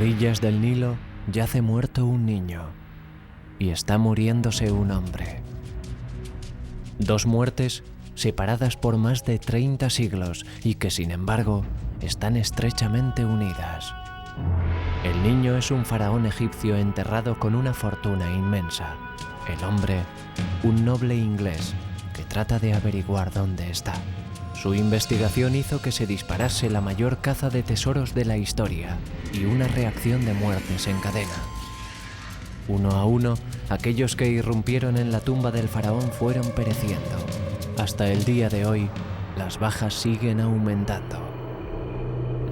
orillas del Nilo yace muerto un niño y está muriéndose un hombre. Dos muertes separadas por más de 30 siglos y que sin embargo están estrechamente unidas. El niño es un faraón egipcio enterrado con una fortuna inmensa. El hombre, un noble inglés que trata de averiguar dónde está. Su investigación hizo que se disparase la mayor caza de tesoros de la historia y una reacción de muertes en cadena. Uno a uno, aquellos que irrumpieron en la tumba del faraón fueron pereciendo. Hasta el día de hoy, las bajas siguen aumentando.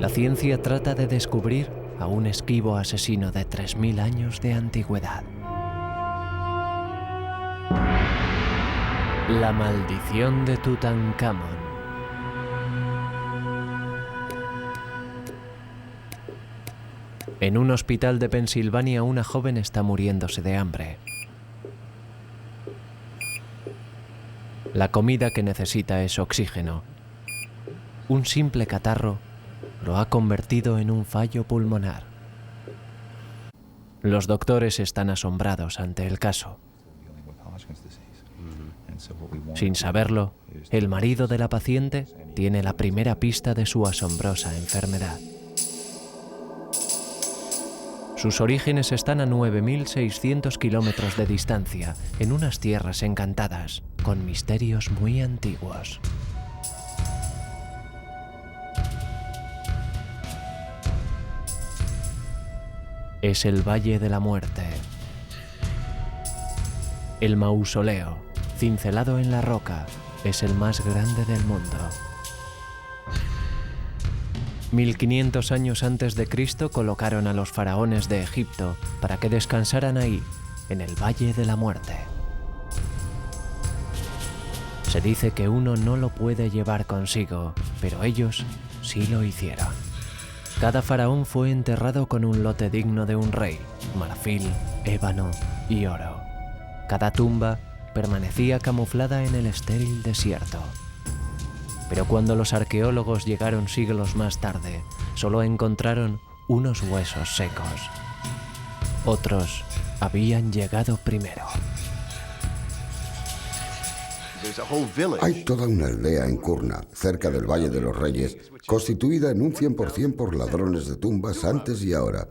La ciencia trata de descubrir a un esquivo asesino de 3000 años de antigüedad. La maldición de Tutankamón. En un hospital de Pensilvania, una joven está muriéndose de hambre. La comida que necesita es oxígeno. Un simple catarro lo ha convertido en un fallo pulmonar. Los doctores están asombrados ante el caso. Sin saberlo, el marido de la paciente tiene la primera pista de su asombrosa enfermedad. Sus orígenes están a 9.600 kilómetros de distancia, en unas tierras encantadas, con misterios muy antiguos. Es el Valle de la Muerte. El mausoleo, cincelado en la roca, es el más grande del mundo. 1500 años antes de Cristo colocaron a los faraones de Egipto para que descansaran ahí, en el Valle de la Muerte. Se dice que uno no lo puede llevar consigo, pero ellos sí lo hicieron. Cada faraón fue enterrado con un lote digno de un rey, marfil, ébano y oro. Cada tumba permanecía camuflada en el estéril desierto. Pero cuando los arqueólogos llegaron siglos más tarde, solo encontraron unos huesos secos. Otros habían llegado primero. Hay toda una aldea en Kurna, cerca del Valle de los Reyes, constituida en un 100% por ladrones de tumbas antes y ahora.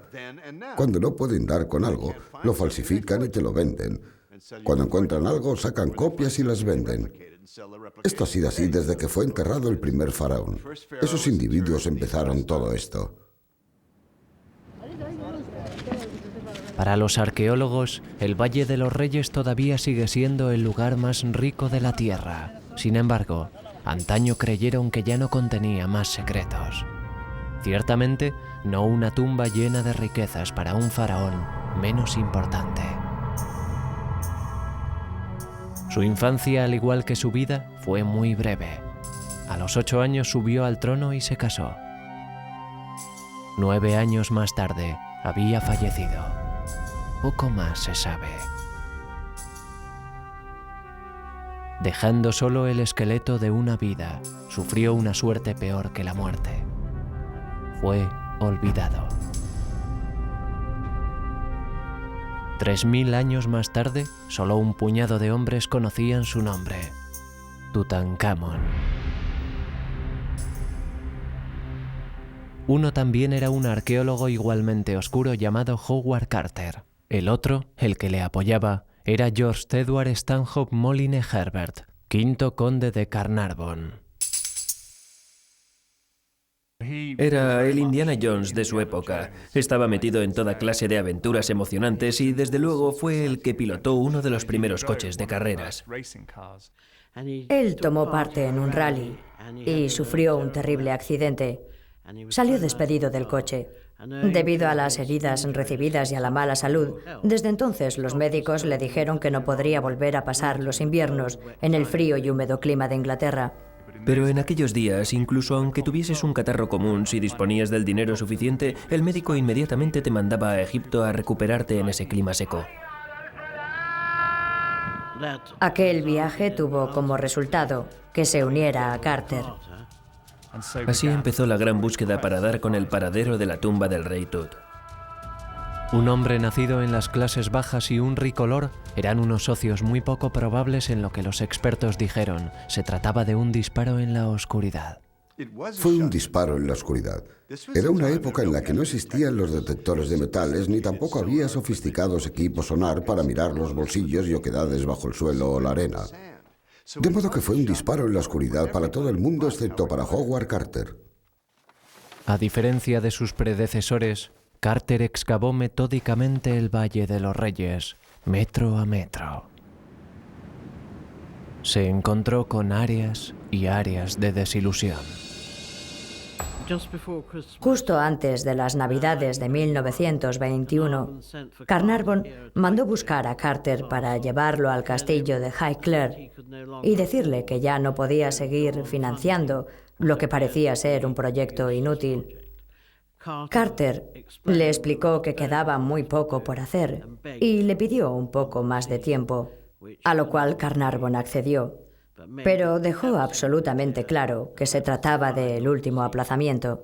Cuando no pueden dar con algo, lo falsifican y te lo venden. Cuando encuentran algo, sacan copias y las venden. Esto ha sido así desde que fue enterrado el primer faraón. Esos individuos empezaron todo esto. Para los arqueólogos, el Valle de los Reyes todavía sigue siendo el lugar más rico de la tierra. Sin embargo, antaño creyeron que ya no contenía más secretos. Ciertamente, no una tumba llena de riquezas para un faraón menos importante. Su infancia, al igual que su vida, fue muy breve. A los 8 años subió al trono y se casó. 9 años más tarde, había fallecido. Poco más se sabe. Dejando solo el esqueleto de una vida, sufrió una suerte peor que la muerte. Fue olvidado. 3000 años más tarde, solo un puñado de hombres conocían su nombre: Tutankamón. Uno también era un arqueólogo igualmente oscuro llamado Howard Carter. El otro, el que le apoyaba, era George Edward Stanhope Moline Herbert, quinto conde de Carnarvon. Era el Indiana Jones de su época. Estaba metido en toda clase de aventuras emocionantes y desde luego fue el que pilotó uno de los primeros coches de carreras. Él tomó parte en un rally y sufrió un terrible accidente. Salió despedido del coche. Debido a las heridas recibidas y a la mala salud, desde entonces los médicos le dijeron que no podría volver a pasar los inviernos en el frío y húmedo clima de Inglaterra. Pero en aquellos días, incluso aunque tuvieses un catarro común, si disponías del dinero suficiente, el médico inmediatamente te mandaba a Egipto a recuperarte en ese clima seco. Aquel viaje tuvo como resultado que se uniera a Carter. Así empezó la gran búsqueda para dar con el paradero de la tumba del rey Tut. Un hombre nacido en las clases bajas y un ricolor eran unos socios muy poco probables en lo que los expertos dijeron. Se trataba de un disparo en la oscuridad. Fue un disparo en la oscuridad. Era una época en la que no existían los detectores de metales ni tampoco había sofisticados equipos sonar para mirar los bolsillos y oquedades bajo el suelo o la arena. De modo que fue un disparo en la oscuridad para todo el mundo excepto para Howard Carter. A diferencia de sus predecesores, Carter excavó metódicamente el Valle de los Reyes, metro a metro. Se encontró con áreas y áreas de desilusión. Justo antes de las Navidades de 1921, Carnarvon mandó buscar a Carter para llevarlo al castillo de Highclere y decirle que ya no podía seguir financiando lo que parecía ser un proyecto inútil. Carter le explicó que quedaba muy poco por hacer y le pidió un poco más de tiempo, a lo cual Carnarvon accedió, pero dejó absolutamente claro que se trataba del último aplazamiento.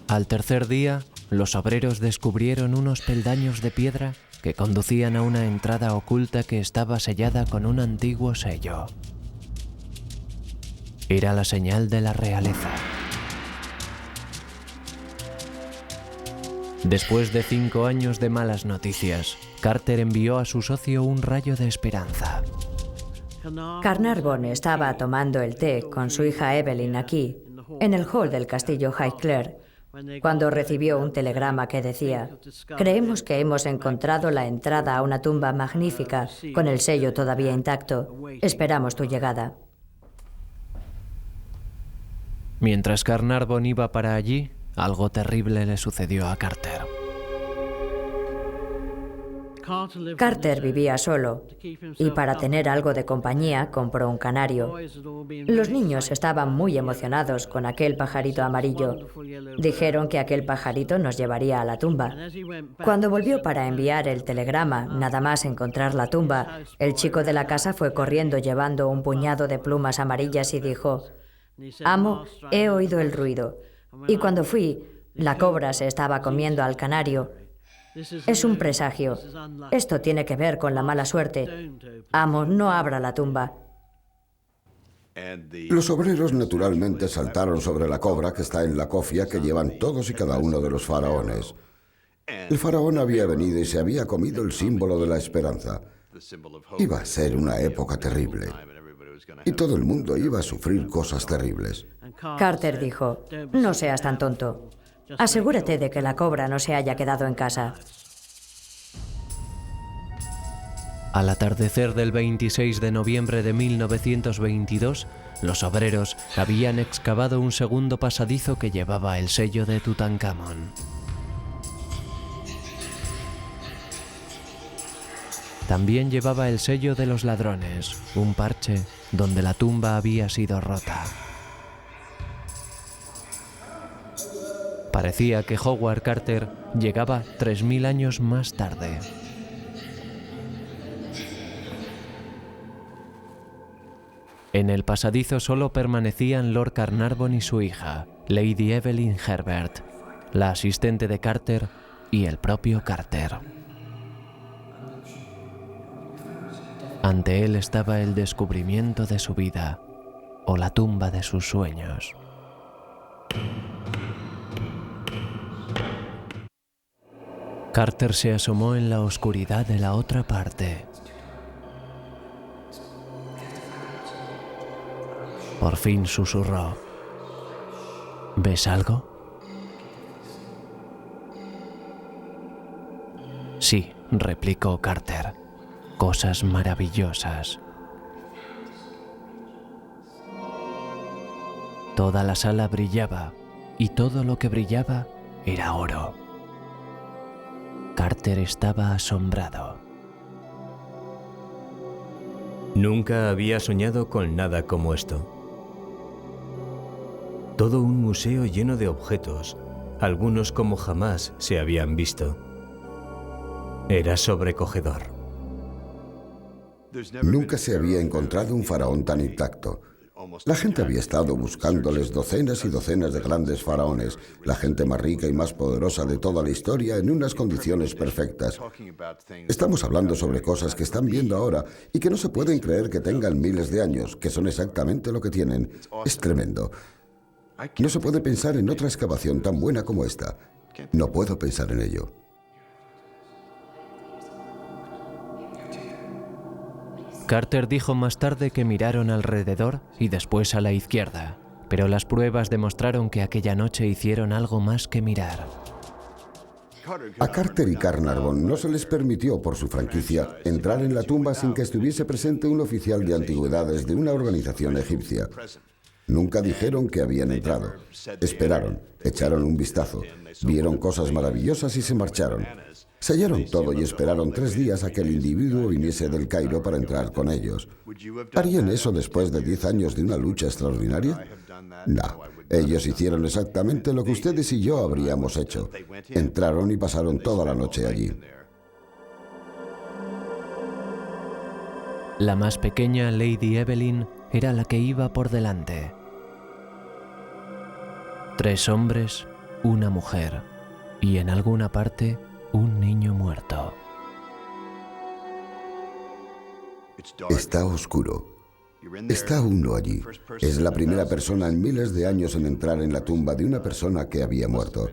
Al tercer día, los obreros descubrieron unos peldaños de piedra que conducían a una entrada oculta que estaba sellada con un antiguo sello. Era la señal de la realeza. Después de 5 años de malas noticias, Carter envió a su socio un rayo de esperanza. Carnarvon estaba tomando el té con su hija Evelyn aquí, en el hall del castillo Highclere, cuando recibió un telegrama que decía: «Creemos que hemos encontrado la entrada a una tumba magnífica, con el sello todavía intacto. Esperamos tu llegada». Mientras Carnarvon iba para allí, algo terrible le sucedió a Carter. Carter vivía solo y para tener algo de compañía compró un canario. Los niños estaban muy emocionados con aquel pajarito amarillo. Dijeron que aquel pajarito nos llevaría a la tumba. Cuando volvió para enviar el telegrama, nada más encontrar la tumba, el chico de la casa fue corriendo llevando un puñado de plumas amarillas y dijo: «Amo, he oído el ruido. Y cuando fui, la cobra se estaba comiendo al canario. Es un presagio. Esto tiene que ver con la mala suerte. Amo, no abra la tumba». Los obreros naturalmente saltaron sobre la cobra que está en la cofia que llevan todos y cada uno de los faraones. El faraón había venido y se había comido el símbolo de la esperanza. Iba a ser una época terrible. Y todo el mundo iba a sufrir cosas terribles. Carter dijo: «No seas tan tonto. Asegúrate de que la cobra no se haya quedado en casa». Al atardecer del 26 de noviembre de 1922, los obreros habían excavado un segundo pasadizo que llevaba el sello de Tutankamón. También llevaba el sello de los ladrones, un parche donde la tumba había sido rota. Parecía que Howard Carter llegaba 3000 años más tarde. En el pasadizo solo permanecían Lord Carnarvon y su hija, Lady Evelyn Herbert, la asistente de Carter y el propio Carter. Ante él estaba el descubrimiento de su vida o la tumba de sus sueños. Carter se asomó en la oscuridad de la otra parte. Por fin susurró: ¿ves algo? Sí, replicó Carter. Cosas maravillosas. Toda la sala brillaba y todo lo que brillaba era oro. Carter estaba asombrado. Nunca había soñado con nada como esto. Todo un museo lleno de objetos, algunos como jamás se habían visto. Era sobrecogedor. Nunca se había encontrado un faraón tan intacto. La gente había estado buscándoles docenas y docenas de grandes faraones, la gente más rica y más poderosa de toda la historia, en unas condiciones perfectas. Estamos hablando sobre cosas que están viendo ahora y que no se pueden creer que tengan miles de años, que son exactamente lo que tienen. Es tremendo. No se puede pensar en otra excavación tan buena como esta. No puedo pensar en ello. Carter dijo más tarde que miraron alrededor y después a la izquierda, pero las pruebas demostraron que aquella noche hicieron algo más que mirar. A Carter y Carnarvon no se les permitió, por su franquicia, entrar en la tumba sin que estuviese presente un oficial de antigüedades de una organización egipcia. Nunca dijeron que habían entrado. Esperaron, echaron un vistazo, vieron cosas maravillosas y se marcharon. Sellaron todo y esperaron 3 días a que el individuo viniese del Cairo para entrar con ellos. ¿Harían eso después de 10 años de una lucha extraordinaria? No. Ellos hicieron exactamente lo que ustedes y yo habríamos hecho. Entraron y pasaron toda la noche allí. La más pequeña, Lady Evelyn, era la que iba por delante. 3 hombres, una mujer y en alguna parte un niño muerto. Está oscuro. Está uno allí. Es la primera persona en miles de años en entrar en la tumba de una persona que había muerto.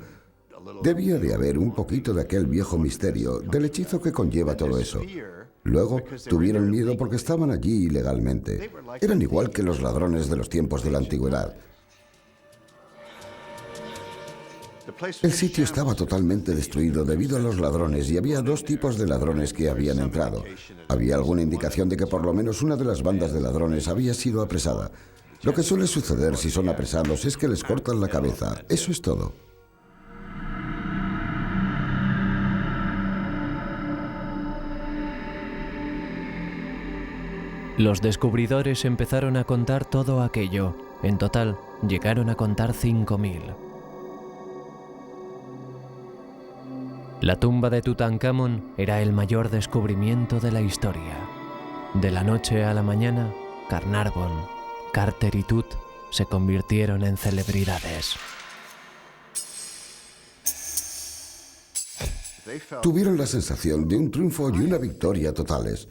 Debía de haber un poquito de aquel viejo misterio, del hechizo que conlleva todo eso. Luego tuvieron miedo porque estaban allí ilegalmente. Eran igual que los ladrones de los tiempos de la antigüedad. El sitio estaba totalmente destruido debido a los ladrones y había 2 tipos de ladrones que habían entrado. Había alguna indicación de que por lo menos una de las bandas de ladrones había sido apresada. Lo que suele suceder si son apresados es que les cortan la cabeza. Eso es todo. Los descubridores empezaron a contar todo aquello. En total, llegaron a contar 5.000. La tumba de Tutankamón era el mayor descubrimiento de la historia. De la noche a la mañana, Carnarvon, Carter y Tut se convirtieron en celebridades. Tuvieron la sensación de un triunfo y una victoria totales.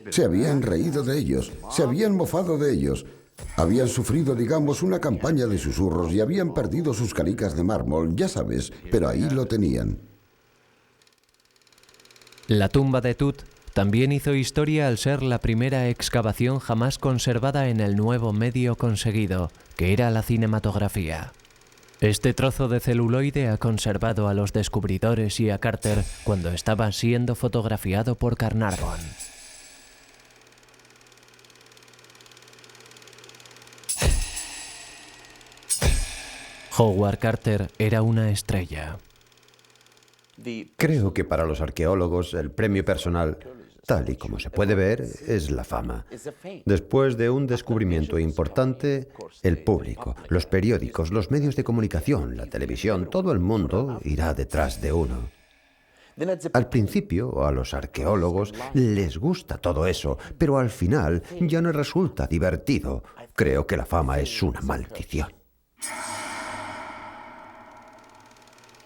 Se habían reído de ellos, se habían mofado de ellos. Habían sufrido, digamos, una campaña de susurros y habían perdido sus canicas de mármol, ya sabes, pero ahí lo tenían. La tumba de Tut también hizo historia al ser la primera excavación jamás conservada en el nuevo medio conseguido, que era la cinematografía. Este trozo de celuloide ha conservado a los descubridores y a Carter cuando estaba siendo fotografiado por Carnarvon. Howard Carter era una estrella. Creo que para los arqueólogos el premio personal, tal y como se puede ver, es la fama. Después de un descubrimiento importante, el público, los periódicos, los medios de comunicación, la televisión, todo el mundo irá detrás de uno. Al principio, a los arqueólogos les gusta todo eso, pero al final ya no resulta divertido. Creo que la fama es una maldición.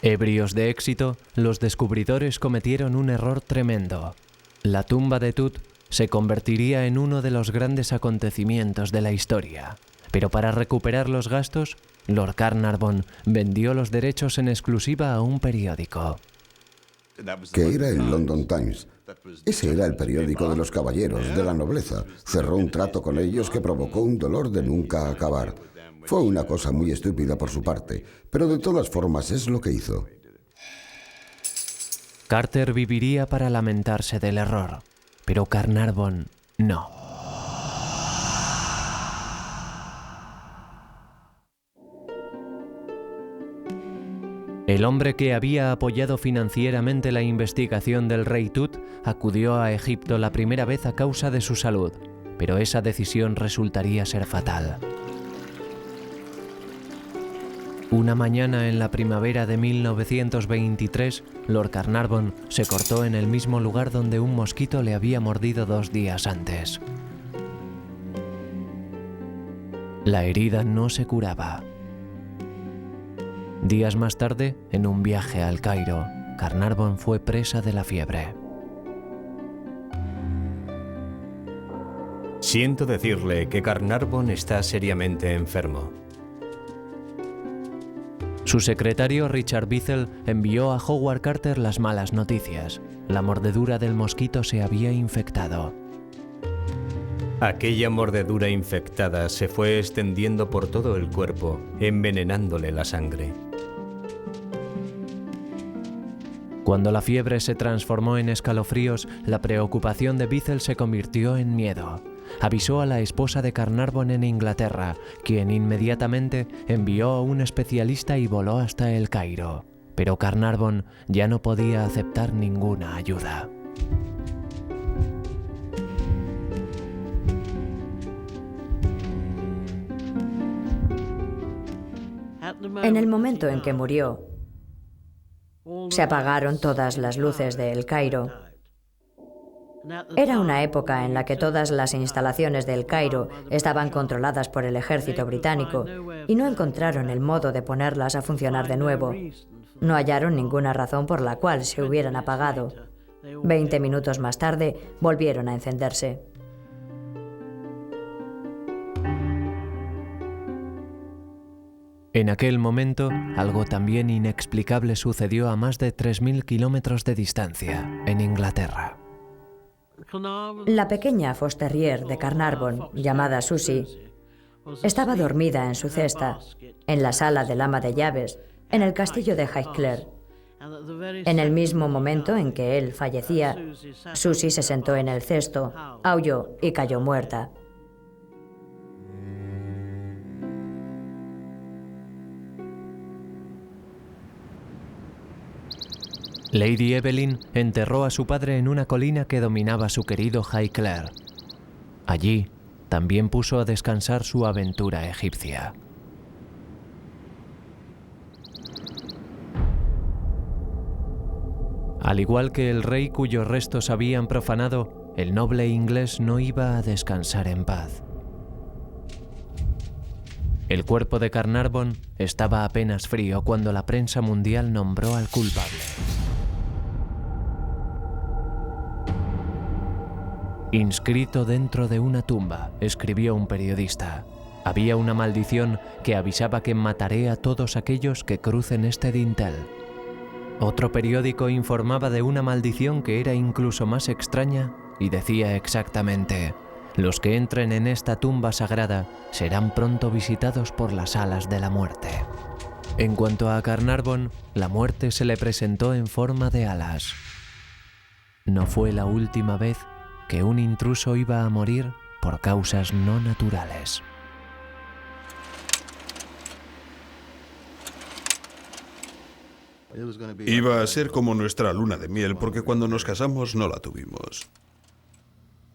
Ebrios de éxito, los descubridores cometieron un error tremendo. La tumba de Tut se convertiría en uno de los grandes acontecimientos de la historia. Pero para recuperar los gastos, Lord Carnarvon vendió los derechos en exclusiva a un periódico. Que era el London Times. Ese era el periódico de los caballeros, de la nobleza. Cerró un trato con ellos que provocó un dolor de nunca acabar. Fue una cosa muy estúpida por su parte, pero de todas formas es lo que hizo. Carter viviría para lamentarse del error, pero Carnarvon no. El hombre que había apoyado financieramente la investigación del rey Tut acudió a Egipto la primera vez a causa de su salud, pero esa decisión resultaría ser fatal. Una mañana en la primavera de 1923, Lord Carnarvon se cortó en el mismo lugar donde un mosquito le había mordido 2 días antes. La herida no se curaba. Días más tarde, en un viaje al Cairo, Carnarvon fue presa de la fiebre. Siento decirle que Carnarvon está seriamente enfermo. Su secretario Richard Bethel envió a Howard Carter las malas noticias. La mordedura del mosquito se había infectado. Aquella mordedura infectada se fue extendiendo por todo el cuerpo, envenenándole la sangre. Cuando la fiebre se transformó en escalofríos, la preocupación de Bethel se convirtió en miedo. Avisó a la esposa de Carnarvon en Inglaterra, quien inmediatamente envió a un especialista y voló hasta el Cairo. Pero Carnarvon ya no podía aceptar ninguna ayuda. En el momento en que murió, se apagaron todas las luces de El Cairo. Era una época en la que todas las instalaciones de El Cairo estaban controladas por el ejército británico y no encontraron el modo de ponerlas a funcionar de nuevo. No hallaron ninguna razón por la cual se hubieran apagado. 20 minutos más tarde, volvieron a encenderse. En aquel momento, algo también inexplicable sucedió a más de 3.000 kilómetros de distancia, en Inglaterra. La pequeña Fosterrier de Carnarvon, llamada Susie, estaba dormida en su cesta, en la sala del ama de llaves, en el castillo de Highclere. En el mismo momento en que él fallecía, Susie se sentó en el cesto, aulló y cayó muerta. Lady Evelyn enterró a su padre en una colina que dominaba su querido Highclere. Allí también puso a descansar su aventura egipcia. Al igual que el rey cuyos restos habían profanado, el noble inglés no iba a descansar en paz. El cuerpo de Carnarvon estaba apenas frío cuando la prensa mundial nombró al culpable. Inscrito dentro de una tumba, escribió un periodista. Había una maldición que avisaba que mataré a todos aquellos que crucen este dintel. Otro periódico informaba de una maldición que era incluso más extraña y decía exactamente: los que entren en esta tumba sagrada serán pronto visitados por las alas de la muerte. En cuanto a Carnarvon, la muerte se le presentó en forma de alas. No fue la última vez que un intruso iba a morir por causas no naturales. Iba a ser como nuestra luna de miel, porque cuando nos casamos no la tuvimos.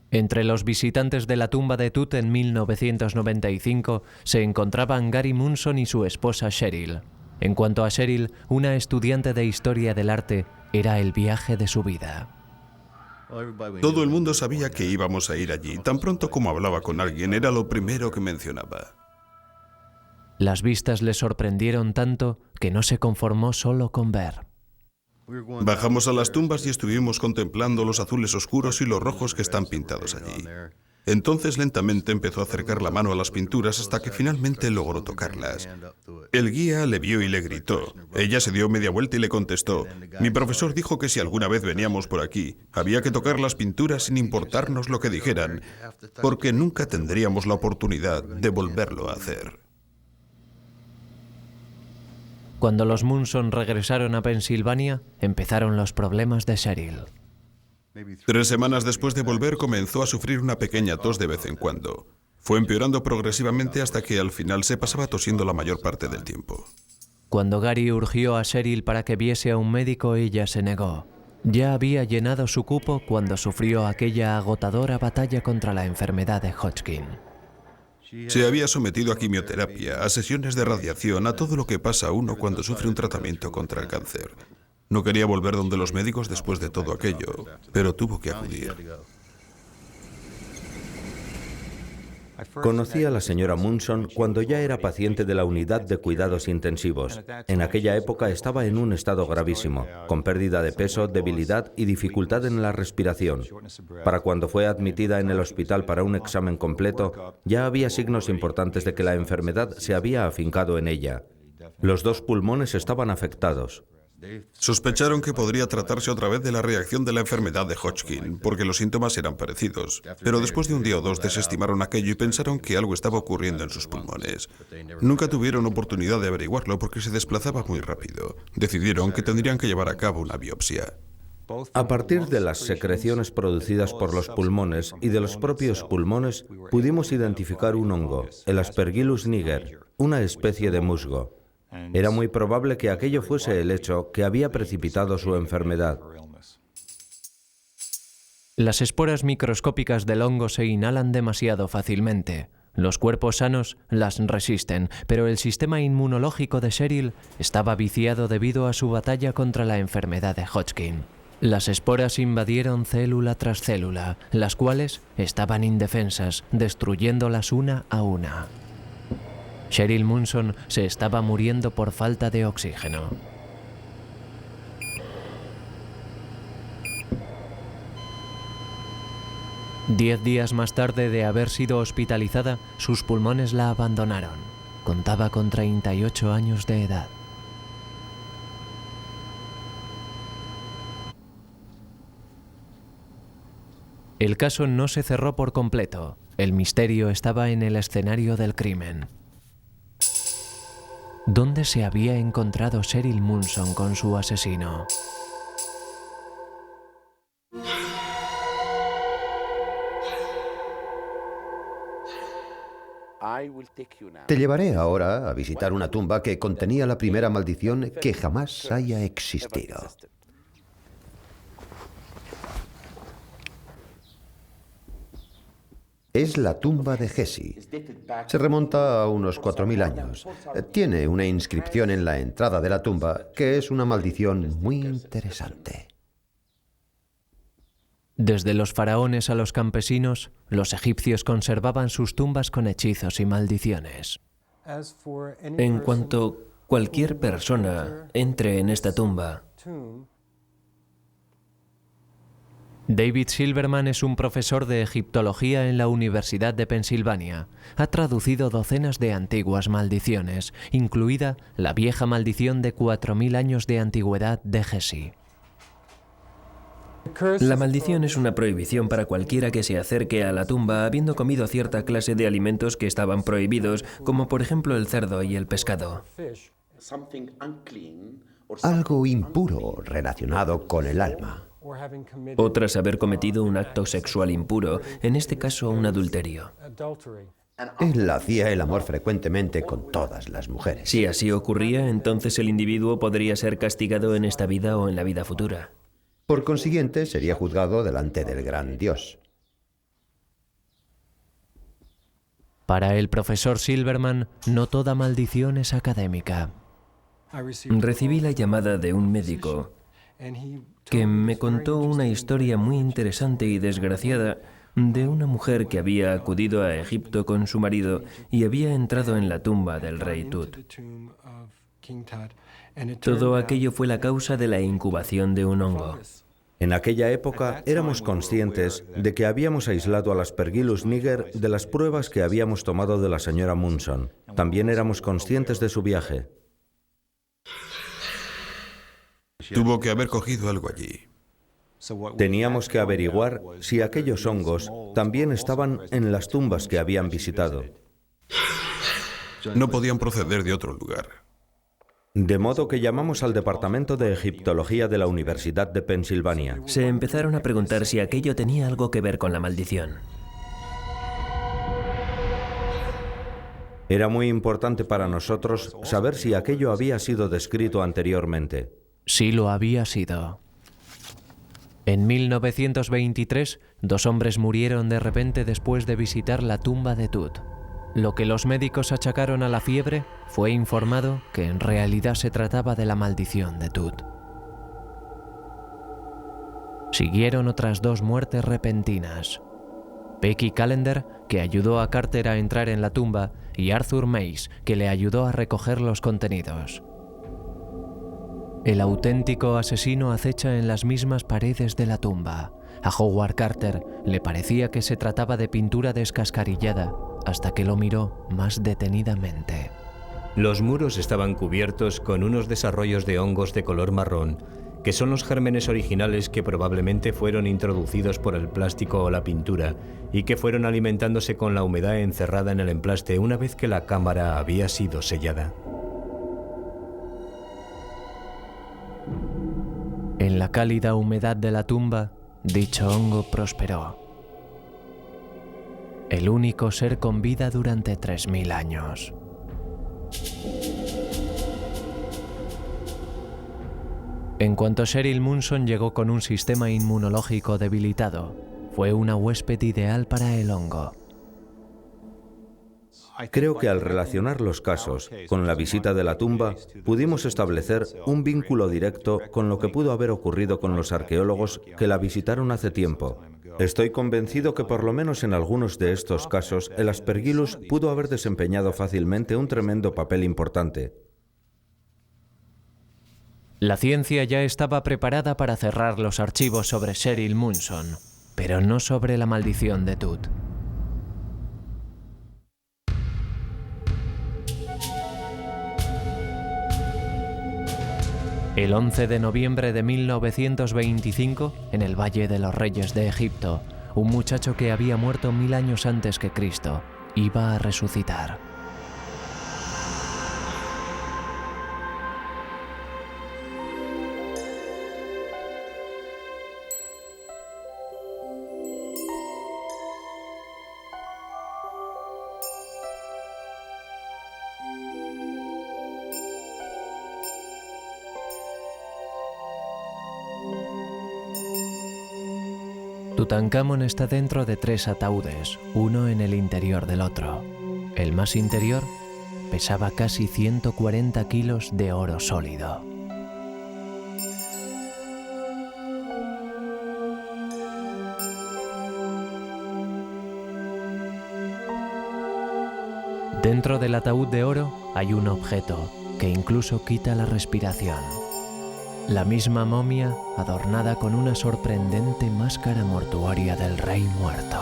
Entre los visitantes de la tumba de Tut en 1995 se encontraban Gary Munson y su esposa Cheryl. En cuanto a Cheryl, una estudiante de historia del arte, era el viaje de su vida. Todo el mundo sabía que íbamos a ir allí. Tan pronto como hablaba con alguien, era lo primero que mencionaba. Las vistas le sorprendieron tanto que no se conformó solo con ver. Bajamos a las tumbas y estuvimos contemplando los azules oscuros y los rojos que están pintados allí. Entonces lentamente empezó a acercar la mano a las pinturas hasta que finalmente logró tocarlas. El guía le vio y le gritó. Ella se dio media vuelta y le contestó: mi profesor dijo que si alguna vez veníamos por aquí, había que tocar las pinturas sin importarnos lo que dijeran, porque nunca tendríamos la oportunidad de volverlo a hacer. Cuando los Munson regresaron a Pensilvania, empezaron los problemas de Cheryl. 3 semanas después de volver, comenzó a sufrir una pequeña tos de vez en cuando. Fue empeorando progresivamente hasta que al final se pasaba tosiendo la mayor parte del tiempo. Cuando Gary urgió a Cheryl para que viese a un médico, ella se negó. Ya había llenado su cupo cuando sufrió aquella agotadora batalla contra la enfermedad de Hodgkin. Se había sometido a quimioterapia, a sesiones de radiación, a todo lo que pasa a uno cuando sufre un tratamiento contra el cáncer. No quería volver donde los médicos después de todo aquello, pero tuvo que acudir. Conocí a la señora Munson cuando ya era paciente de la unidad de cuidados intensivos. En aquella época estaba en un estado gravísimo, con pérdida de peso, debilidad y dificultad en la respiración. Para cuando fue admitida en el hospital para un examen completo, ya había signos importantes de que la enfermedad se había afincado en ella. Los 2 pulmones estaban afectados. Sospecharon que podría tratarse otra vez de la reacción de la enfermedad de Hodgkin, porque los síntomas eran parecidos. Pero después de un día o dos desestimaron aquello y pensaron que algo estaba ocurriendo en sus pulmones. Nunca tuvieron oportunidad de averiguarlo porque se desplazaba muy rápido. Decidieron que tendrían que llevar a cabo una biopsia. A partir de las secreciones producidas por los pulmones y de los propios pulmones, pudimos identificar un hongo, el Aspergillus niger, una especie de musgo. Era muy probable que aquello fuese el hecho que había precipitado su enfermedad. Las esporas microscópicas del hongo se inhalan demasiado fácilmente. Los cuerpos sanos las resisten, pero el sistema inmunológico de Cheryl estaba viciado debido a su batalla contra la enfermedad de Hodgkin. Las esporas invadieron célula tras célula, las cuales estaban indefensas, destruyéndolas una a una. Cheryl Munson se estaba muriendo por falta de oxígeno. Diez días más tarde de haber sido hospitalizada, sus pulmones la abandonaron. Contaba con 38 años de edad. El caso no se cerró por completo. El misterio estaba en el escenario del crimen. ¿Dónde se había encontrado Cheryl Munson con su asesino? Te llevaré ahora a visitar una tumba que contenía la primera maldición que jamás haya existido. Es la tumba de Jesse. Se remonta a unos 4000 años. Tiene una inscripción en la entrada de la tumba que es una maldición muy interesante. Desde los faraones a los campesinos, los egipcios conservaban sus tumbas con hechizos y maldiciones. En cuanto cualquier persona entre en esta tumba, David Silverman es un profesor de egiptología en la Universidad de Pensilvania. Ha traducido docenas de antiguas maldiciones, incluida la vieja maldición de 4000 años de antigüedad de Jesse. La maldición es una prohibición para cualquiera que se acerque a la tumba habiendo comido cierta clase de alimentos que estaban prohibidos, como por ejemplo el cerdo y el pescado. Algo impuro relacionado con el alma. O tras haber cometido un acto sexual impuro, en este caso un adulterio. Él hacía el amor frecuentemente con todas las mujeres. Si así ocurría, entonces el individuo podría ser castigado en esta vida o en la vida futura. Por consiguiente, sería juzgado delante del gran Dios. Para el profesor Silverman, no toda maldición es académica. Recibí la llamada de un médico que me contó una historia muy interesante y desgraciada de una mujer que había acudido a Egipto con su marido y había entrado en la tumba del rey Tut. Todo aquello fue la causa de la incubación de un hongo. En aquella época éramos conscientes de que habíamos aislado al Aspergillus niger de las pruebas que habíamos tomado de la señora Munson. También éramos conscientes de su viaje. Tuvo que haber cogido algo allí. Teníamos que averiguar si aquellos hongos también estaban en las tumbas que habían visitado. No podían proceder de otro lugar. De modo que llamamos al Departamento de Egiptología de la Universidad de Pensilvania. Se empezaron a preguntar si aquello tenía algo que ver con la maldición. Era muy importante para nosotros saber si aquello había sido descrito anteriormente. Sí lo había sido. En 1923, 2 hombres murieron de repente después de visitar la tumba de Tut. Lo que los médicos achacaron a la fiebre fue informado que en realidad se trataba de la maldición de Tut. Siguieron otras 2 muertes repentinas. Becky Callender, que ayudó a Carter a entrar en la tumba, y Arthur Mace, que le ayudó a recoger los contenidos. El auténtico asesino acecha en las mismas paredes de la tumba. A Howard Carter le parecía que se trataba de pintura descascarillada, hasta que lo miró más detenidamente. Los muros estaban cubiertos con unos desarrollos de hongos de color marrón, que son los gérmenes originales que probablemente fueron introducidos por el plástico o la pintura y que fueron alimentándose con la humedad encerrada en el emplaste una vez que la cámara había sido sellada. En la cálida humedad de la tumba, dicho hongo prosperó. El único ser con vida durante 3000 años. En cuanto Cheryl Munson llegó con un sistema inmunológico debilitado, fue una huésped ideal para el hongo. Creo que al relacionar los casos con la visita de la tumba, pudimos establecer un vínculo directo con lo que pudo haber ocurrido con los arqueólogos que la visitaron hace tiempo. Estoy convencido que por lo menos en algunos de estos casos, el Aspergillus pudo haber desempeñado fácilmente un tremendo papel importante. La ciencia ya estaba preparada para cerrar los archivos sobre Cheryl Munson, pero no sobre la maldición de Tut. El 11 de noviembre de 1925, en el Valle de los Reyes de Egipto, un muchacho que había muerto 1000 años antes que Cristo iba a resucitar. Tutankamón está dentro de 3 ataúdes, uno en el interior del otro. El más interior pesaba casi 140 kilos de oro sólido. Dentro del ataúd de oro hay un objeto que incluso quita la respiración. La misma momia adornada con una sorprendente máscara mortuoria del rey muerto.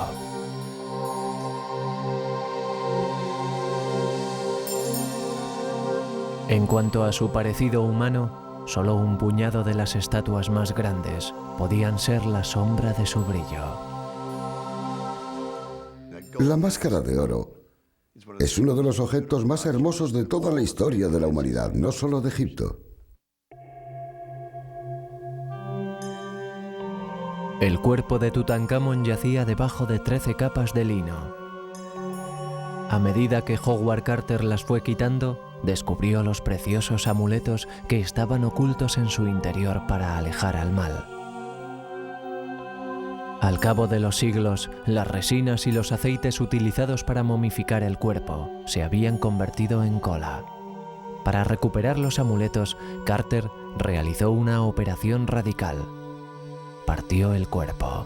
En cuanto a su parecido humano, solo un puñado de las estatuas más grandes podían ser la sombra de su brillo. La máscara de oro es uno de los objetos más hermosos de toda la historia de la humanidad, no solo de Egipto. El cuerpo de Tutankamón yacía debajo de 13 capas de lino. A medida que Howard Carter las fue quitando, descubrió los preciosos amuletos que estaban ocultos en su interior para alejar al mal. Al cabo de los siglos, las resinas y los aceites utilizados para momificar el cuerpo se habían convertido en cola. Para recuperar los amuletos, Carter realizó una operación radical. Partió el cuerpo.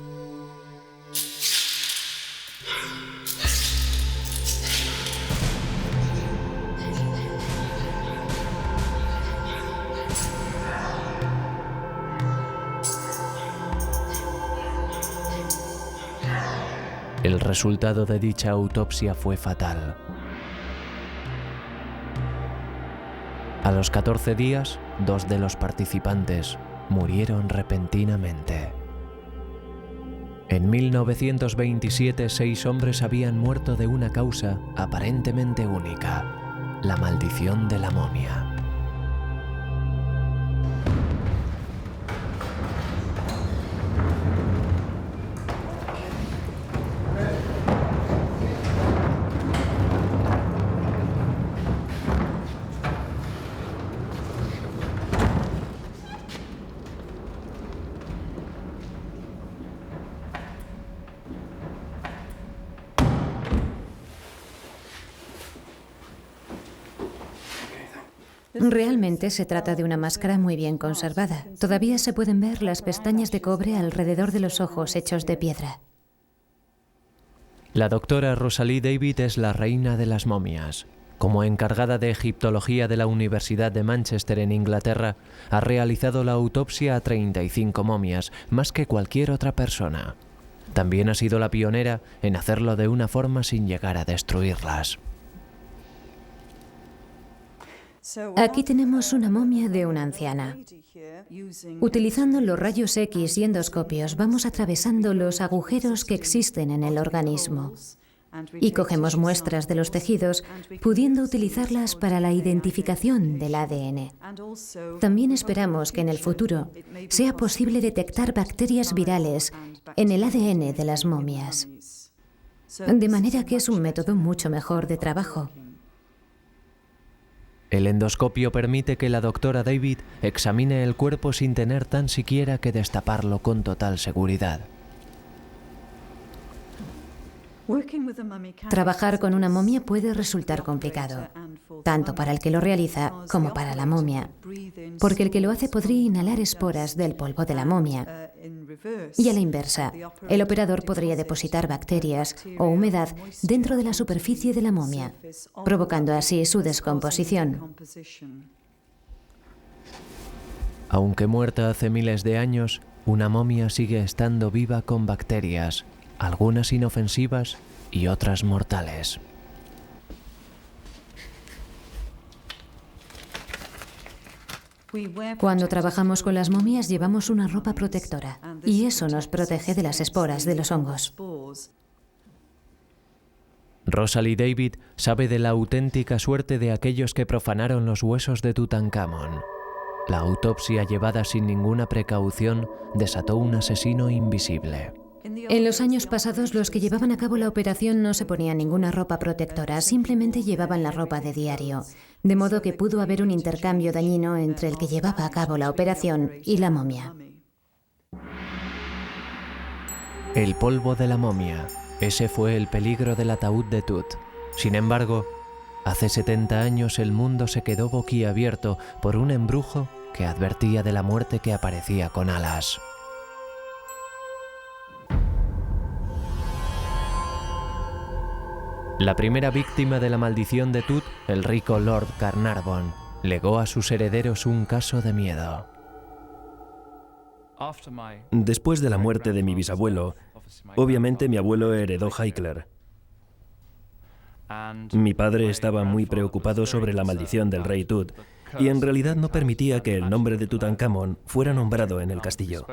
El resultado de dicha autopsia fue fatal. A los 14 días, 2 de los participantes murieron repentinamente. En 1927, 6 hombres habían muerto de una causa aparentemente única: la maldición de la momia. Realmente se trata de una máscara muy bien conservada. Todavía se pueden ver las pestañas de cobre alrededor de los ojos hechos de piedra. La doctora Rosalie David es la reina de las momias. Como encargada de egiptología de la Universidad de Manchester en Inglaterra, ha realizado la autopsia a 35 momias, más que cualquier otra persona. También ha sido la pionera en hacerlo de una forma sin llegar a destruirlas. Aquí tenemos una momia de una anciana. Utilizando los rayos X y endoscopios, vamos atravesando los agujeros que existen en el organismo y cogemos muestras de los tejidos, pudiendo utilizarlas para la identificación del ADN. También esperamos que en el futuro sea posible detectar bacterias virales en el ADN de las momias, de manera que es un método mucho mejor de trabajo. El endoscopio permite que la doctora David examine el cuerpo sin tener tan siquiera que destaparlo con total seguridad. Trabajar con una momia puede resultar complicado, tanto para el que lo realiza como para la momia, porque el que lo hace podría inhalar esporas del polvo de la momia. Y a la inversa, el operador podría depositar bacterias o humedad dentro de la superficie de la momia, provocando así su descomposición. Aunque muerta hace miles de años, una momia sigue estando viva con bacterias, algunas inofensivas y otras mortales. Cuando trabajamos con las momias llevamos una ropa protectora y eso nos protege de las esporas de los hongos. Rosalie David sabe de la auténtica suerte de aquellos que profanaron los huesos de Tutankamón. La autopsia llevada sin ninguna precaución desató un asesino invisible. En los años pasados, los que llevaban a cabo la operación no se ponían ninguna ropa protectora, simplemente llevaban la ropa de diario, de modo que pudo haber un intercambio dañino entre el que llevaba a cabo la operación y la momia. El polvo de la momia, ese fue el peligro del ataúd de Tut. Sin embargo, hace 70 años el mundo se quedó boquiabierto por un embrujo que advertía de la muerte que aparecía con alas. La primera víctima de la maldición de Tut, el rico Lord Carnarvon, legó a sus herederos un caso de miedo. Después de la muerte de mi bisabuelo, obviamente mi abuelo heredó Highclere. Mi padre estaba muy preocupado sobre la maldición del rey Tut y en realidad no permitía que el nombre de Tutankamón fuera nombrado en el castillo.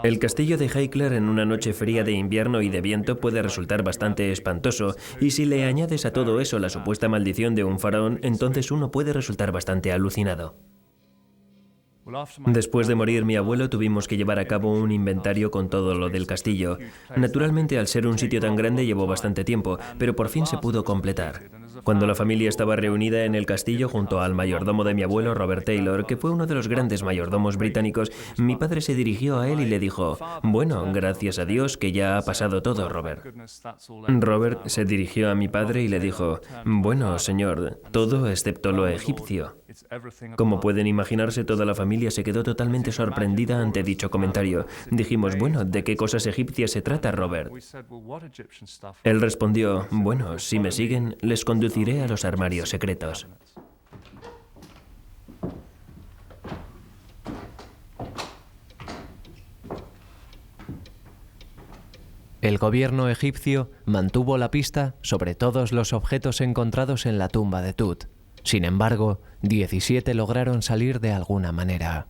El castillo de Highclere en una noche fría de invierno y de viento puede resultar bastante espantoso, y si le añades a todo eso la supuesta maldición de un faraón, entonces uno puede resultar bastante alucinado. Después de morir mi abuelo tuvimos que llevar a cabo un inventario con todo lo del castillo. Naturalmente, al ser un sitio tan grande llevó bastante tiempo, pero por fin se pudo completar. Cuando la familia estaba reunida en el castillo junto al mayordomo de mi abuelo, Robert Taylor, que fue uno de los grandes mayordomos británicos, mi padre se dirigió a él y le dijo: «Bueno, gracias a Dios que ya ha pasado todo, Robert». Robert se dirigió a mi padre y le dijo: «Bueno, señor, todo excepto lo egipcio». Como pueden imaginarse, toda la familia se quedó totalmente sorprendida ante dicho comentario. Dijimos: «Bueno, ¿de qué cosas egipcias se trata, Robert?». Él respondió: «Bueno, si me siguen, les conduciré a los armarios secretos». El gobierno egipcio mantuvo la pista sobre todos los objetos encontrados en la tumba de Tut. Sin embargo, 17 lograron salir de alguna manera.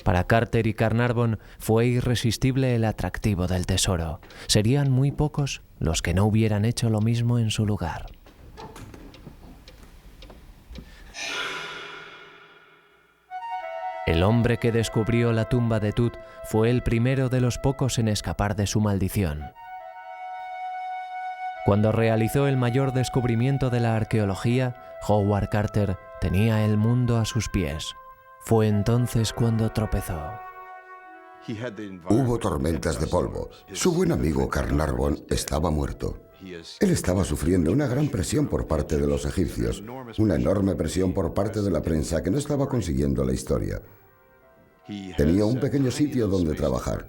Para Carter y Carnarvon fue irresistible el atractivo del tesoro. Serían muy pocos los que no hubieran hecho lo mismo en su lugar. El hombre que descubrió la tumba de Tut fue el primero de los pocos en escapar de su maldición. Cuando realizó el mayor descubrimiento de la arqueología, Howard Carter tenía el mundo a sus pies. Fue entonces cuando tropezó. Hubo tormentas de polvo. Su buen amigo Carnarvon estaba muerto. Él estaba sufriendo una gran presión por parte de los egipcios, una enorme presión por parte de la prensa que no estaba consiguiendo la historia. Tenía un pequeño sitio donde trabajar.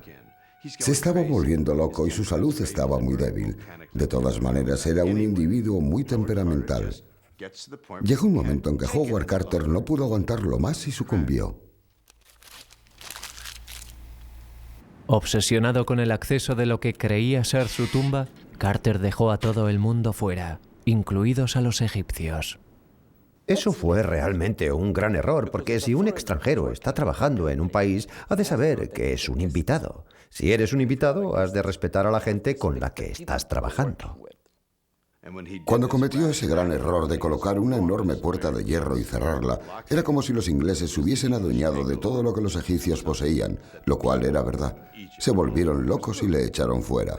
Se estaba volviendo loco y su salud estaba muy débil. De todas maneras, era un individuo muy temperamental. Llegó un momento en que Howard Carter no pudo aguantarlo más y sucumbió. Obsesionado con el acceso de lo que creía ser su tumba, Carter dejó a todo el mundo fuera, incluidos a los egipcios. Eso fue realmente un gran error, porque si un extranjero está trabajando en un país, ha de saber que es un invitado. Si eres un invitado, has de respetar a la gente con la que estás trabajando. Cuando cometió ese gran error de colocar una enorme puerta de hierro y cerrarla, era como si los ingleses se hubiesen adueñado de todo lo que los egipcios poseían, lo cual era verdad. Se volvieron locos y le echaron fuera.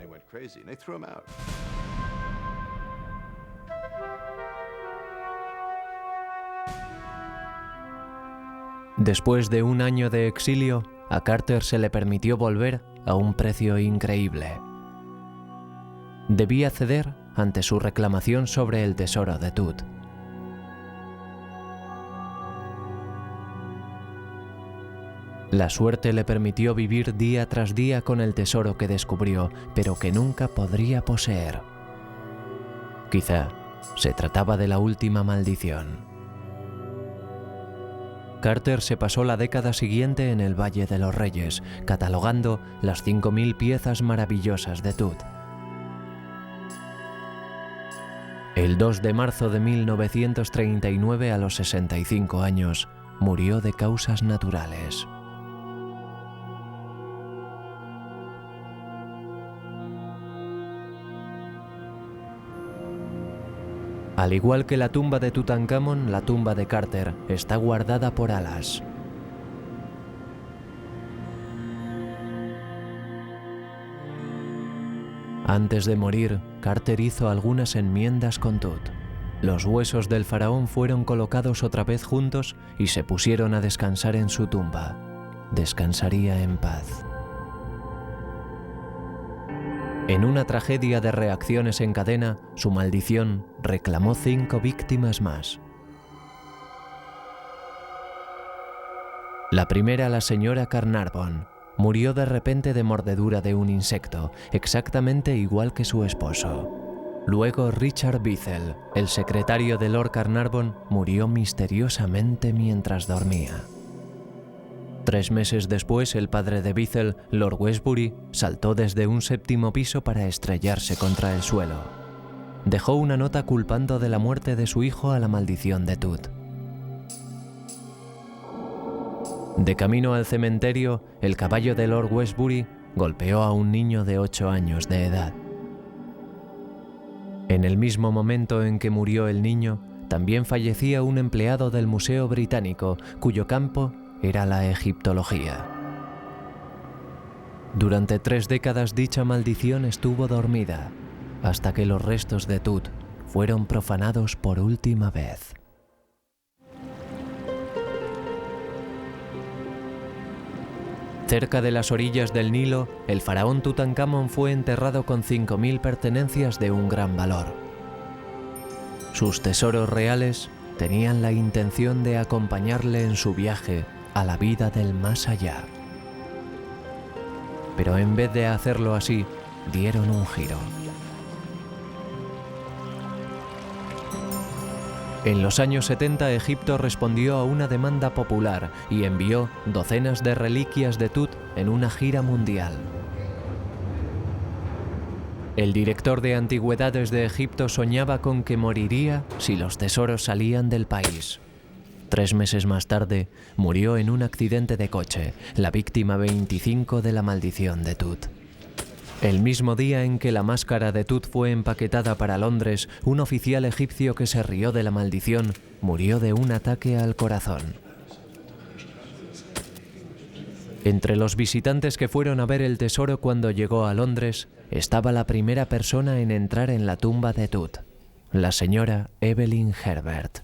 Después de un año de exilio, a Carter se le permitió volver a un precio increíble. Debía ceder ante su reclamación sobre el tesoro de Tut. La suerte le permitió vivir día tras día con el tesoro que descubrió, pero que nunca podría poseer. Quizá se trataba de la última maldición. Carter se pasó la década siguiente en el Valle de los Reyes, catalogando las 5.000 piezas maravillosas de Tut. El 2 de marzo de 1939, a los 65 años, murió de causas naturales. Al igual que la tumba de Tutankamón, la tumba de Carter está guardada por alas. Antes de morir, Carter hizo algunas enmiendas con Tut. Los huesos del faraón fueron colocados otra vez juntos y se pusieron a descansar en su tumba. Descansaría en paz. En una tragedia de reacciones en cadena, su maldición reclamó 5 víctimas más. La primera, la señora Carnarvon, murió de repente de mordedura de un insecto, exactamente igual que su esposo. Luego Richard Bethel, el secretario de Lord Carnarvon, murió misteriosamente mientras dormía. 3 meses después, el padre de Bethel, Lord Westbury, saltó desde un 7º piso para estrellarse contra el suelo. Dejó una nota culpando de la muerte de su hijo a la maldición de Tut. De camino al cementerio, el caballo de Lord Westbury golpeó a un niño de 8 años de edad. En el mismo momento en que murió el niño, también fallecía un empleado del Museo Británico, cuyo campo era la egiptología. Durante 3 décadas dicha maldición estuvo dormida, hasta que los restos de Tut fueron profanados por última vez. Cerca de las orillas del Nilo, el faraón Tutankamón fue enterrado con 5.000 pertenencias de un gran valor. Sus tesoros reales tenían la intención de acompañarle en su viaje a la vida del más allá. Pero en vez de hacerlo así, dieron un giro. En los años 70, Egipto respondió a una demanda popular y envió docenas de reliquias de Tut en una gira mundial. El director de antigüedades de Egipto soñaba con que moriría si los tesoros salían del país. 3 meses más tarde, murió en un accidente de coche, la víctima 25 de la maldición de Tut. El mismo día en que la máscara de Tut fue empaquetada para Londres, un oficial egipcio que se rió de la maldición murió de un ataque al corazón. Entre los visitantes que fueron a ver el tesoro cuando llegó a Londres, estaba la primera persona en entrar en la tumba de Tut, la señora Evelyn Herbert.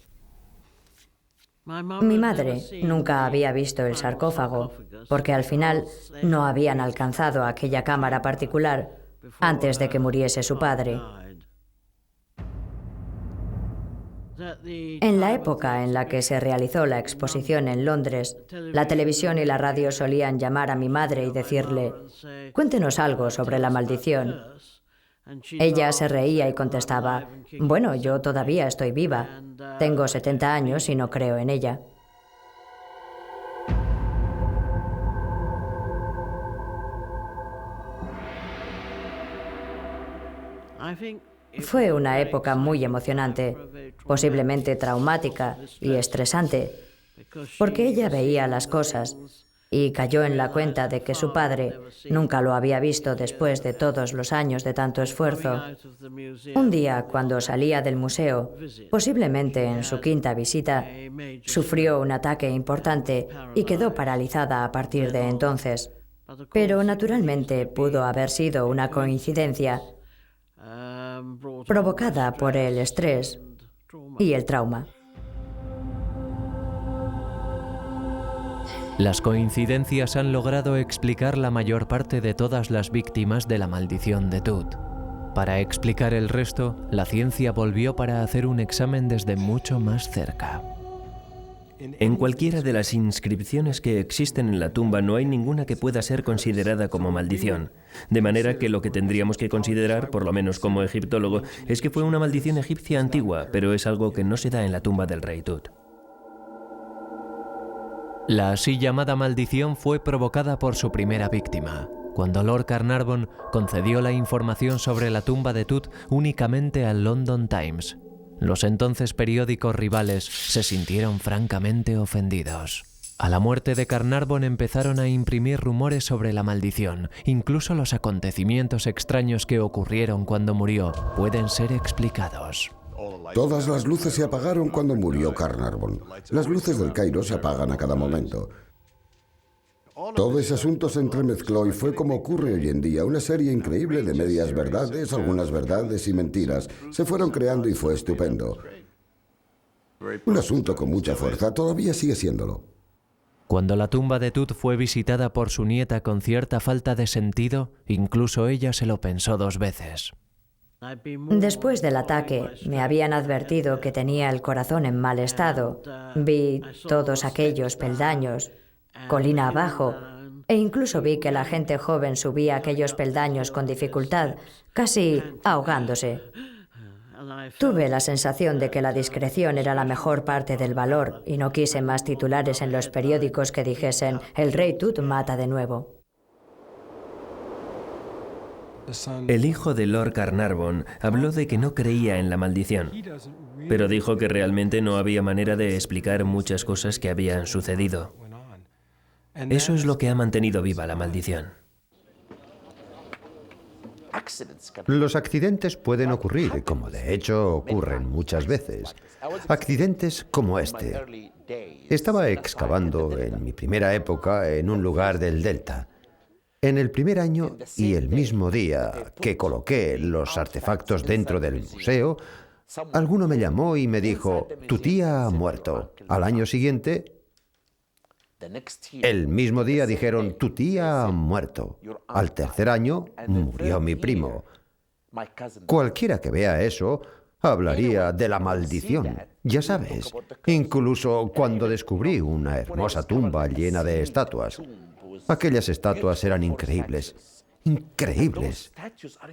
Mi madre nunca había visto el sarcófago, porque al final no habían alcanzado aquella cámara particular antes de que muriese su padre. En la época en la que se realizó la exposición en Londres, la televisión y la radio solían llamar a mi madre y decirle: «Cuéntenos algo sobre la maldición». Ella se reía y contestaba: «Bueno, yo todavía estoy viva. Tengo 70 años y no creo en ella». Fue una época muy emocionante, posiblemente traumática y estresante, porque ella veía las cosas y cayó en la cuenta de que su padre nunca lo había visto después de todos los años de tanto esfuerzo. Un día, cuando salía del museo, posiblemente en su quinta visita, sufrió un ataque importante y quedó paralizada a partir de entonces. Pero naturalmente pudo haber sido una coincidencia provocada por el estrés y el trauma. Las coincidencias han logrado explicar la mayor parte de todas las víctimas de la maldición de Tut. Para explicar el resto, la ciencia volvió para hacer un examen desde mucho más cerca. En cualquiera de las inscripciones que existen en la tumba no hay ninguna que pueda ser considerada como maldición. De manera que lo que tendríamos que considerar, por lo menos como egiptólogo, es que fue una maldición egipcia antigua, pero es algo que no se da en la tumba del rey Tut. La así llamada maldición fue provocada por su primera víctima, cuando Lord Carnarvon concedió la información sobre la tumba de Tut únicamente al London Times. Los entonces periódicos rivales se sintieron francamente ofendidos. A la muerte de Carnarvon empezaron a imprimir rumores sobre la maldición. Incluso los acontecimientos extraños que ocurrieron cuando murió pueden ser explicados. Todas las luces se apagaron cuando murió Carnarvon. Las luces del Cairo se apagan a cada momento. Todo ese asunto se entremezcló y fue como ocurre hoy en día, una serie increíble de medias verdades, algunas verdades y mentiras. Se fueron creando y fue estupendo. Un asunto con mucha fuerza, todavía sigue siéndolo. Cuando la tumba de Tut fue visitada por su nieta con cierta falta de sentido, incluso ella se lo pensó 2 veces. Después del ataque, me habían advertido que tenía el corazón en mal estado. Vi todos aquellos peldaños, colina abajo, e incluso vi que la gente joven subía aquellos peldaños con dificultad, casi ahogándose. Tuve la sensación de que la discreción era la mejor parte del valor y no quise más titulares en los periódicos que dijesen: «El rey Tut mata de nuevo». El hijo de Lord Carnarvon habló de que no creía en la maldición, pero dijo que realmente no había manera de explicar muchas cosas que habían sucedido. Eso es lo que ha mantenido viva la maldición. Los accidentes pueden ocurrir, como de hecho ocurren muchas veces. Accidentes como este. Estaba excavando en mi primera época en un lugar del Delta. En el primer año y el mismo día que coloqué los artefactos dentro del museo, alguno me llamó y me dijo: «Tu tía ha muerto». Al año siguiente, el mismo día dijeron: «Tu tía ha muerto». Al tercer año, murió mi primo. Cualquiera que vea eso hablaría de la maldición. Ya sabes, incluso cuando descubrí una hermosa tumba llena de estatuas. Aquellas estatuas eran increíbles. Increíbles.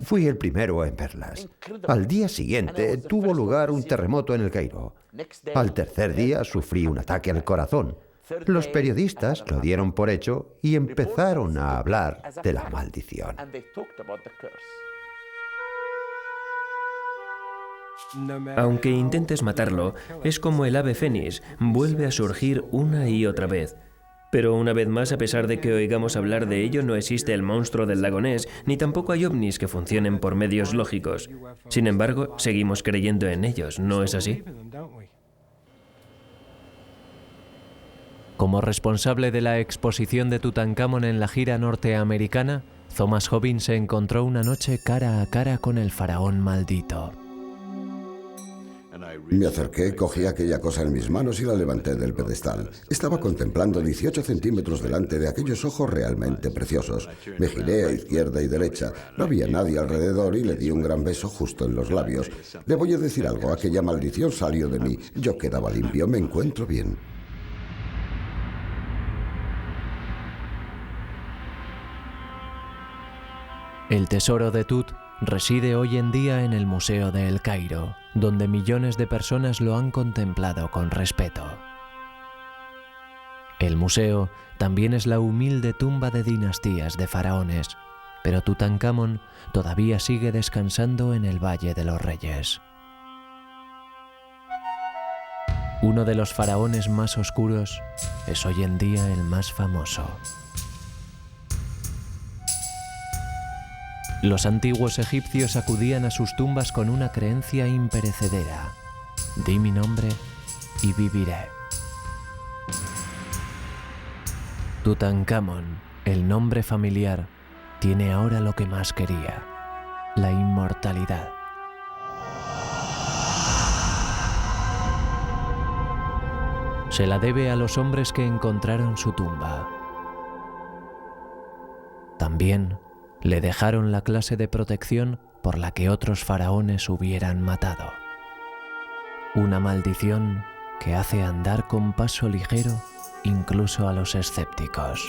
Fui el primero en verlas. Al día siguiente tuvo lugar un terremoto en el Cairo. Al tercer día sufrí un ataque al corazón. Los periodistas lo dieron por hecho y empezaron a hablar de la maldición. Aunque intentes matarlo, es como el ave fénix, vuelve a surgir una y otra vez. Pero una vez más, a pesar de que oigamos hablar de ello, no existe el monstruo del lago Ness, ni tampoco hay ovnis que funcionen por medios lógicos. Sin embargo, seguimos creyendo en ellos, ¿no es así? Como responsable de la exposición de Tutankamón en la gira norteamericana, Thomas Hobbins se encontró una noche cara a cara con el faraón maldito. Me acerqué, cogí aquella cosa en mis manos y la levanté del pedestal. Estaba contemplando 18 centímetros delante de aquellos ojos realmente preciosos. Me giré a izquierda y derecha. No había nadie alrededor y le di un gran beso justo en los labios. Le voy a decir algo, aquella maldición salió de mí. Yo quedaba limpio, me encuentro bien. El tesoro de Tut reside hoy en día en el Museo de El Cairo, donde millones de personas lo han contemplado con respeto. El museo también es la humilde tumba de dinastías de faraones, pero Tutankamón todavía sigue descansando en el Valle de los Reyes. Uno de los faraones más oscuros es hoy en día el más famoso. Los antiguos egipcios acudían a sus tumbas con una creencia imperecedera: di mi nombre y viviré. Tutankamón, el nombre familiar, tiene ahora lo que más quería: la inmortalidad. Se la debe a los hombres que encontraron su tumba. También le dejaron la clase de protección por la que otros faraones hubieran matado. Una maldición que hace andar con paso ligero incluso a los escépticos.